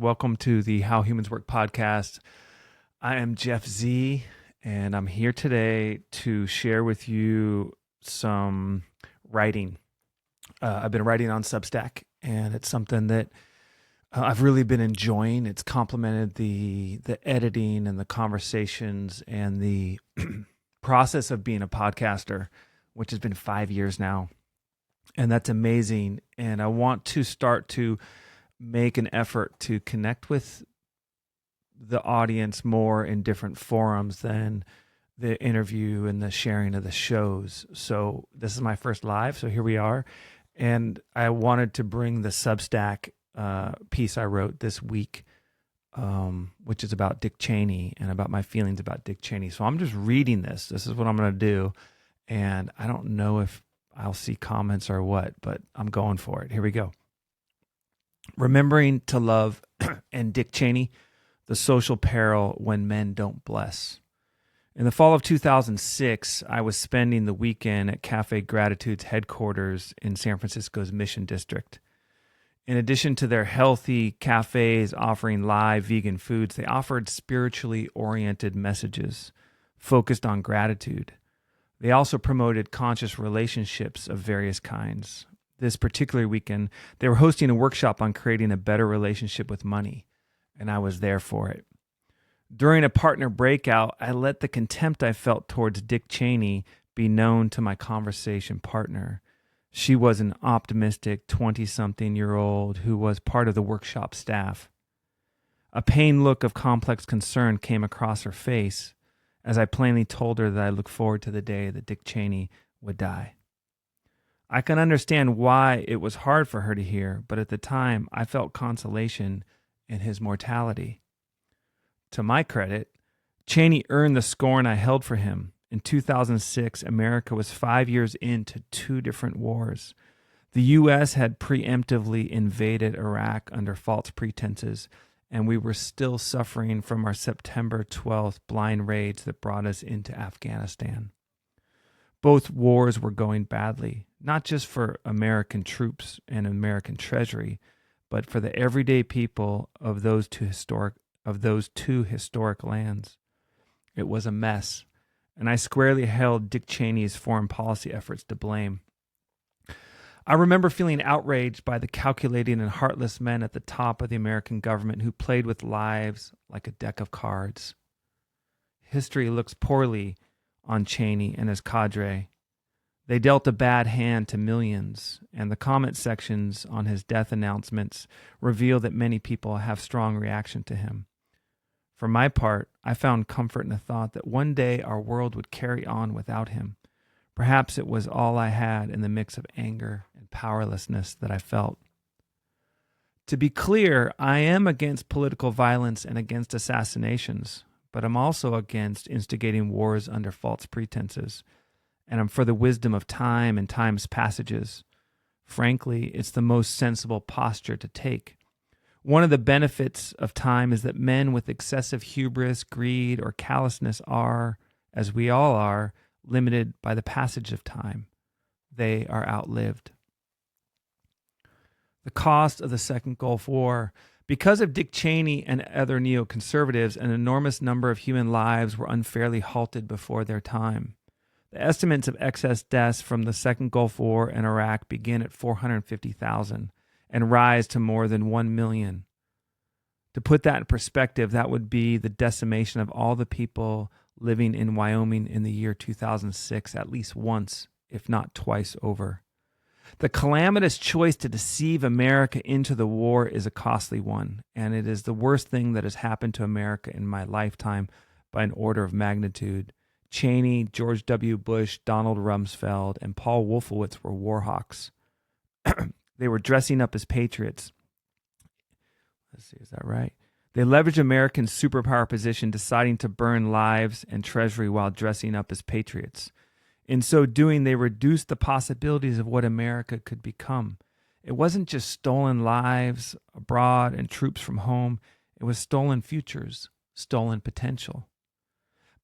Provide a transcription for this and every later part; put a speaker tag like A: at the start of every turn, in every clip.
A: Welcome to the How Humans Work podcast. I am Jef Szi, and I'm here today to share with you some writing. I've been writing on Substack, and it's something that I've really been enjoying. It's complemented the editing and the conversations and the process of being a podcaster, which has been 5 years now. And that's amazing. And I want to start to make an effort to connect with the audience more in different forums than the interview and the sharing of the shows. So this is my first live, so here we are. And I wanted to bring the Substack piece I wrote this week, which is about Dick Cheney and about my feelings about Dick Cheney. So I'm just reading this. This is what I'm going to do. And I don't know if I'll see comments or what, but I'm going for it. Here we go. Remembering to Love and Dick Cheney, The Social Peril When Men Don't Bless. In the fall of 2006, I was spending the weekend at Cafe Gratitude's headquarters in San Francisco's Mission District. In addition to their healthy cafes offering live vegan foods, they offered spiritually oriented messages focused on gratitude. They also promoted conscious relationships of various kinds. This particular weekend, they were hosting a workshop on creating a better relationship with money, and I was there for it. During a partner breakout, I let the contempt I felt towards Dick Cheney be known to my conversation partner. She was an optimistic 20-something-year-old who was part of the workshop staff. A pained look of complex concern came across her face as I plainly told her that I look forward to the day that Dick Cheney would die. I can understand why it was hard for her to hear, but at the time, I felt consolation in his mortality. To my credit, Cheney earned the scorn I held for him. In 2006, America was 5 years into 2 different wars. The U.S. had preemptively invaded Iraq under false pretenses, and we were still suffering from our September 12th blind rage that brought us into Afghanistan. Both wars were going badly, not just for American troops and American treasury, but for the everyday people of those two historic lands. It was a mess, and I squarely held Dick Cheney's foreign policy efforts to blame. I remember feeling outraged by the calculating and heartless men at the top of the American government who played with lives like a deck of cards. History looks poorly on Cheney and his cadre. They dealt a bad hand to millions, and the comment sections on his death announcements reveal that many people have strong reaction to him. For my part, I found comfort in the thought that one day our world would carry on without him. Perhaps it was all I had in the mix of anger and powerlessness that I felt. To be clear, I am against political violence and against assassinations, but I'm also against instigating wars under false pretenses, and I'm for the wisdom of time and time's passages. Frankly, it's the most sensible posture to take. One of the benefits of time is that men with excessive hubris, greed, or callousness are, as we all are, limited by the passage of time. They are outlived. The cost of the Second Gulf War. Because of Dick Cheney and other neoconservatives, an enormous number of human lives were unfairly halted before their time. The estimates of excess deaths from the Second Gulf War in Iraq begin at 450,000 and rise to more than 1 million. To put that in perspective, that would be the decimation of all the people living in Wyoming in the year 2006 at least once, if not twice over. The calamitous choice to deceive America into the war is a costly one, and it is the worst thing that has happened to America in my lifetime by an order of magnitude. Cheney, George W. Bush, Donald Rumsfeld, and Paul Wolfowitz were war hawks. They were dressing up as patriots. Let's see, is that right? They leveraged American superpower position, deciding to burn lives and treasury while dressing up as patriots. In so doing, they reduced the possibilities of what America could become. It wasn't just stolen lives abroad and troops from home. It was stolen futures, stolen potential.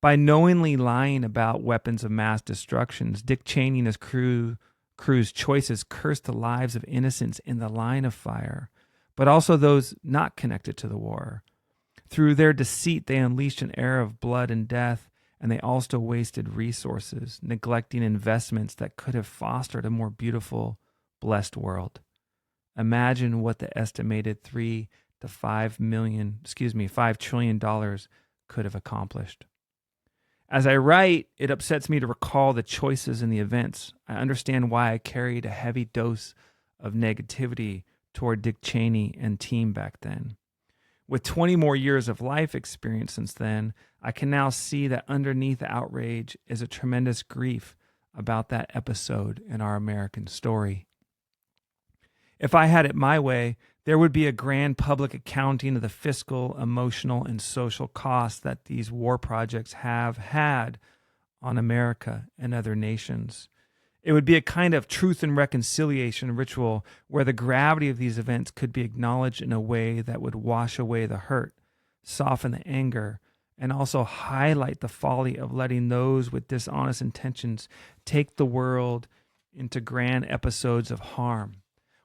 A: By knowingly lying about weapons of mass destruction, Dick Cheney and his crew's choices cursed the lives of innocents in the line of fire, but also those not connected to the war. Through their deceit, they unleashed an era of blood and death, and they also wasted resources, neglecting investments that could have fostered a more beautiful, blessed world. Imagine what the estimated $5 trillion could have accomplished. As I write, it upsets me to recall the choices and the events. I understand why I carried a heavy dose of negativity toward Dick Cheney and team back then. With 20 more years of life experience since then, I can now see that underneath the outrage is a tremendous grief about that episode in our American story. If I had it my way, there would be a grand public accounting of the fiscal, emotional, and social costs that these war projects have had on America and other nations. It would be a kind of truth and reconciliation ritual where the gravity of these events could be acknowledged in a way that would wash away the hurt, soften the anger, and also highlight the folly of letting those with dishonest intentions take the world into grand episodes of harm.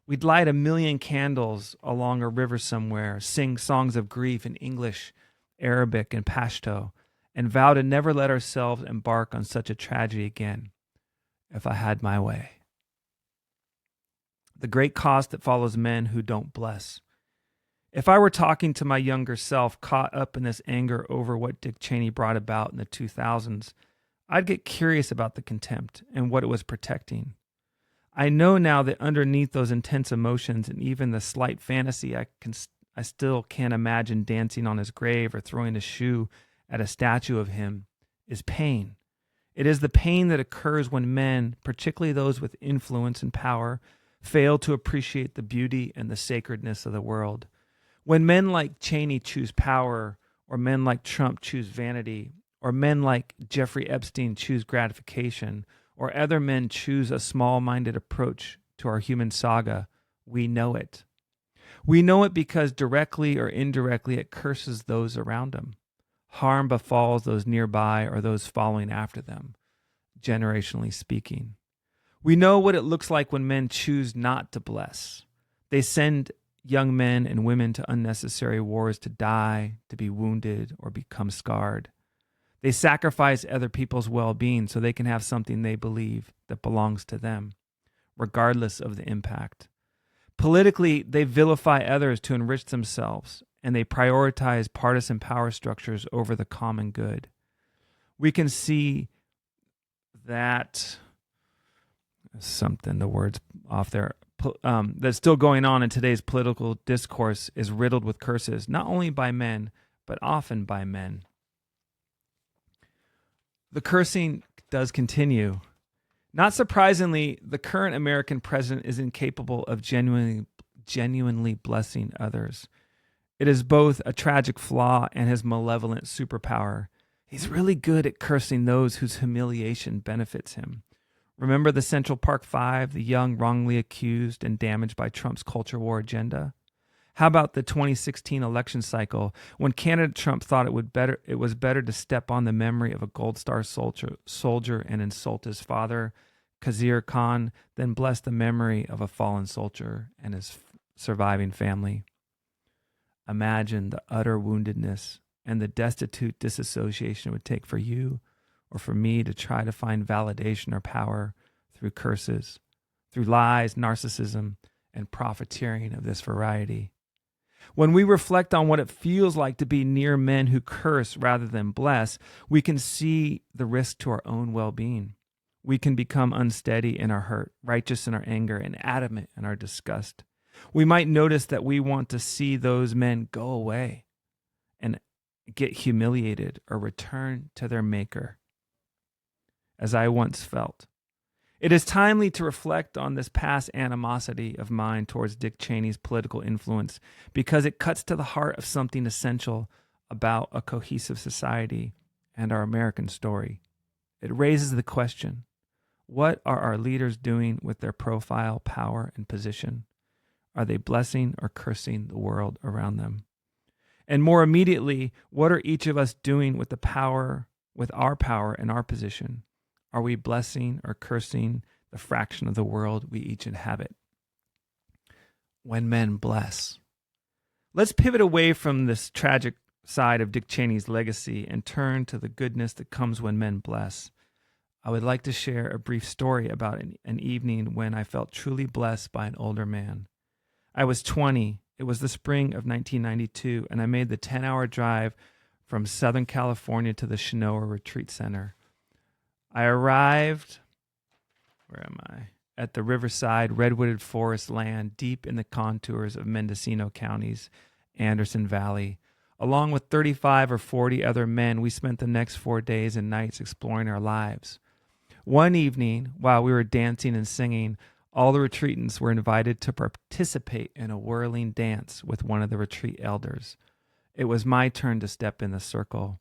A: We'd light 1,000,000 candles along a river somewhere, sing songs of grief in English, Arabic, and Pashto, and vow to never let ourselves embark on such a tragedy again, if I had my way. The great cost that follows men who don't bless. If I were talking to my younger self caught up in this anger over what Dick Cheney brought about in the 2000s, I'd get curious about the contempt and what it was protecting. I know now that underneath those intense emotions and even the slight fantasy, I still can't imagine dancing on his grave or throwing a shoe at a statue of him, is pain. It is the pain that occurs when men, particularly those with influence and power, fail to appreciate the beauty and the sacredness of the world. When men like Cheney choose power, or men like Trump choose vanity, or men like Jeffrey Epstein choose gratification, or other men choose a small-minded approach to our human saga, we know it. We know it because directly or indirectly it curses those around them. Harm befalls those nearby or those following after them, generationally speaking. We know what it looks like when men choose not to bless. They send young men and women to unnecessary wars to die, to be wounded, or become scarred. They sacrifice other people's well-being so they can have something they believe that belongs to them, regardless of the impact. Politically, they vilify others to enrich themselves, and they prioritize partisan power structures over the common good. We can see that the words off there, that's still going on in today's political discourse is riddled with curses, not only by men, but often by men. The cursing does continue. Not surprisingly, the current American president is incapable of genuinely blessing others. It is both a tragic flaw and his malevolent superpower. He's really good at cursing those whose humiliation benefits him. Remember the Central Park Five, the young wrongly accused and damaged by Trump's culture war agenda? How about the 2016 election cycle when candidate Trump thought it was better to step on the memory of a Gold Star soldier and insult his father, Khizr Khan, than bless the memory of a fallen soldier and his surviving family? Imagine the utter woundedness and the destitute disassociation it would take for you or for me to try to find validation or power through curses, through lies, narcissism, and profiteering of this variety. When we reflect on what it feels like to be near men who curse rather than bless, we can see the risk to our own well-being. We can become unsteady in our hurt, righteous in our anger, and adamant in our disgust. We might notice that we want to see those men go away and get humiliated or return to their maker, as I once felt. It is timely to reflect on this past animosity of mine towards Dick Cheney's political influence because it cuts to the heart of something essential about a cohesive society and our American story. It raises the question, what are our leaders doing with their profile, power, and position? Are they blessing or cursing the world around them? And more immediately, what are each of us doing with our power and our position? Are we blessing or cursing the fraction of the world we each inhabit? When men bless, Let's pivot away from this tragic side of Dick Cheney's legacy and turn to the goodness that comes when men bless. I would like to share a brief story about an evening when I felt truly blessed by an older man. I was 20. It was the spring of 1992, and I made the 10-hour drive from Southern California to the Shinoa Retreat Center. I arrived, at the riverside redwooded forest land deep in the contours of Mendocino County's Anderson Valley. Along with 35 or 40 other men, we spent the next 4 days and nights exploring our lives. One evening, while we were dancing and singing, all the retreatants were invited to participate in a whirling dance with one of the retreat elders. It was my turn to step in the circle,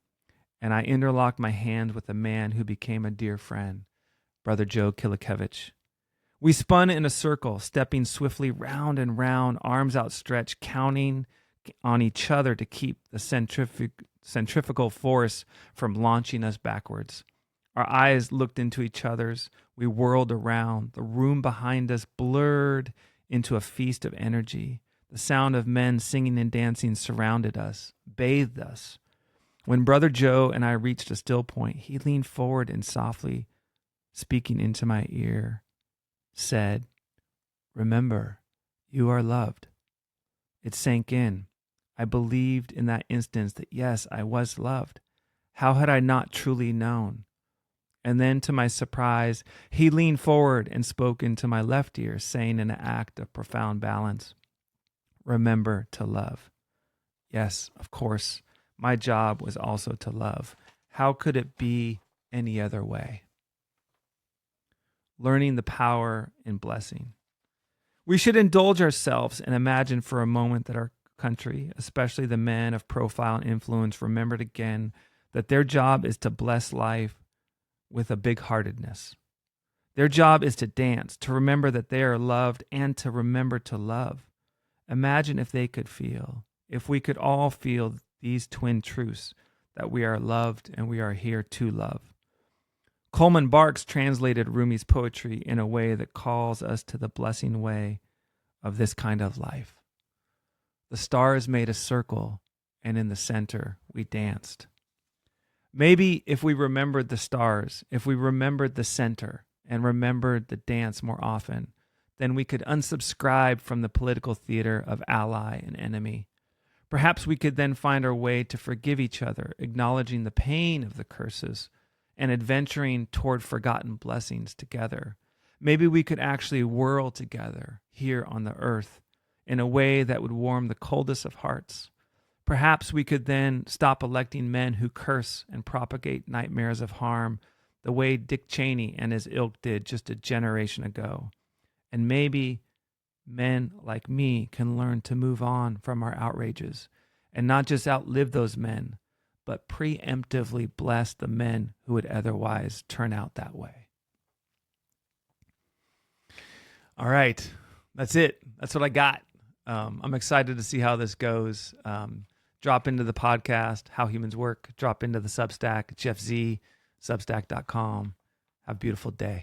A: and I interlocked my hands with a man who became a dear friend, Brother Joe Kilikevich. We spun in a circle, stepping swiftly round and round, arms outstretched, counting on each other to keep the centrifugal force from launching us backwards. Our eyes looked into each other's. We whirled around. The room behind us blurred into a feast of energy. The sound of men singing and dancing surrounded us, bathed us. When Brother Joe and I reached a still point, he leaned forward and softly, speaking into my ear, said, "Remember, you are loved." It sank in. I believed in that instance that yes, I was loved. How had I not truly known? And then, to my surprise, he leaned forward and spoke into my left ear, saying in an act of profound balance, "Remember to love." Yes, of course, my job was also to love. How could it be any other way? Learning the power in blessing. We should indulge ourselves and imagine for a moment that our country, especially the men of profile and influence, remembered again that their job is to bless life with a big-heartedness. Their job is to dance, to remember that they are loved, and to remember to love. Imagine if they could feel, if we could all feel these twin truths, that we are loved and we are here to love. Coleman Barks translated Rumi's poetry in a way that calls us to the blessing way of this kind of life. The stars made a circle, and in the center we danced. Maybe if we remembered the stars, if we remembered the center, and remembered the dance more often, then we could unsubscribe from the political theater of ally and enemy. Perhaps we could then find our way to forgive each other, acknowledging the pain of the curses, and adventuring toward forgotten blessings together. Maybe we could actually whirl together here on the earth in a way that would warm the coldest of hearts. Perhaps we could then stop electing men who curse and propagate nightmares of harm the way Dick Cheney and his ilk did just a generation ago. And maybe men like me can learn to move on from our outrages and not just outlive those men, but preemptively bless the men who would otherwise turn out that way. All right, that's it. That's what I got. I'm excited to see how this goes. Drop into the podcast, How Humans Work. Drop into the Substack, Jef Szi, substack.com. Have a beautiful day.